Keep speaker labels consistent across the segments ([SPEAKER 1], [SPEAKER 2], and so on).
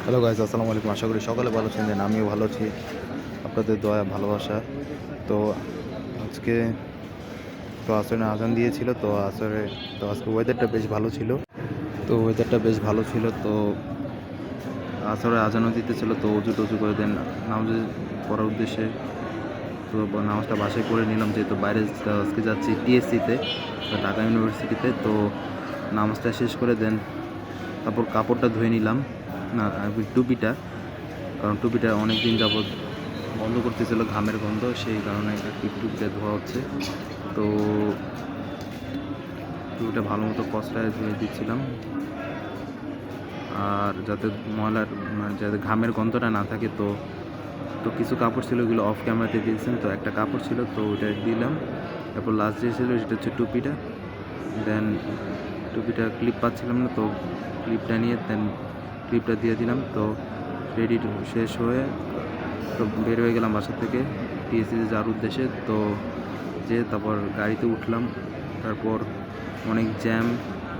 [SPEAKER 1] Hello guys, আসসালামু আলাইকুম। আশা করি সকালে ভালো আছেন। আমিও ভালো আছি, আপনাদের দয়া ভালোবাসা। তো আজকে আসরে আজান দিয়েছিল, আজকে ওয়েদারটা বেশ ভালো ছিল। তো আসরে আজানও দিতেছিল, তো অজু টজু করে দেন নামাজে পড়ার উদ্দেশ্যে তো নামাজটা বাসায় করে নিলাম, যেহেতু বাইরে আজকে যাচ্ছি টিএসসিতে, ঢাকা ইউনিভার্সিটিতে। তো নামাজটা শেষ করে দেন তারপর কাপড়টা ধুয়ে নিলাম, না টুপিটা, কারণ টুপিটা অনেক দিন যাবৎ বন্ধ করতেছিল ঘামের গন্ধ, সেই কারণে টুপিটা ধোয়া হচ্ছে। তো টুপিটা ভালো মতো কষটায় ধুয়ে দিচ্ছিলাম, আর যাতে যাতে ঘামের গন্ধটা না থাকে। তো তো কিছু কাপড় ছিল, ওগুলো অফ ক্যামেরাতে দিয়েছেন। তো একটা কাপড় ছিল, তো ওইটা দিলাম। তারপর লাস্ট যে ছিল সেটা হচ্ছে টুপিটা। দেন টুপিটা ক্লিপ পাচ্ছিলাম না, তো ক্লিপটা নিয়ে ক্লিপটা দিয়ে দিলাম। তো রেডি শেষ হয়ে তো বের হয়ে গেলাম বাসা থেকে টিএসসিতে যাওয়ার উদ্দেশ্যে। তো তারপর গাড়িতে উঠলাম। তারপর অনেক জ্যাম,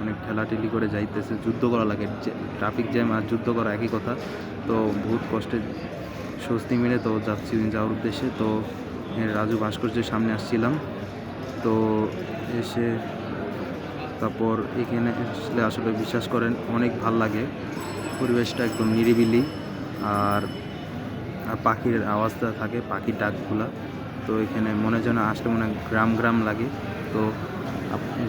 [SPEAKER 1] অনেক ঠেলাঠেলি করে যাইতেছে, যুদ্ধ করা লাগে। ট্রাফিক জ্যাম আর যুদ্ধ করা একই কথা। তো বহুত কষ্টে স্বস্তি মিলে তো যাওয়ার উদ্দেশ্যে। তো রাজু ভাস্কর্যের সামনে আসছিলাম। তো এসে তারপর এখানে আসলে বিশ্বাস করেন অনেক ভাল লাগে, পরিবেশটা একদম নিরিবিলি, আর পাখির আওয়াজটা থাকে, পাখির ডাকগুলা। তো এখানে মনে যেন আসলে মনে গ্রাম গ্রাম লাগে। তো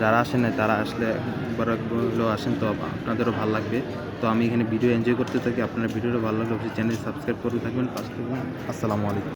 [SPEAKER 1] যারা আসেন না তারা আসলে একবার হলেও আসেন, তো আপনাদেরও ভালো লাগবে। তো আমি এখানে ভিডিও এনজয় করতে থাকি। আপনার ভিডিওটা ভালো লাগলে অবশ্যই চ্যানেল সাবস্ক্রাইব করে থাকবেন, পাশে থাকবেন। আসসালামু আলাইকুম।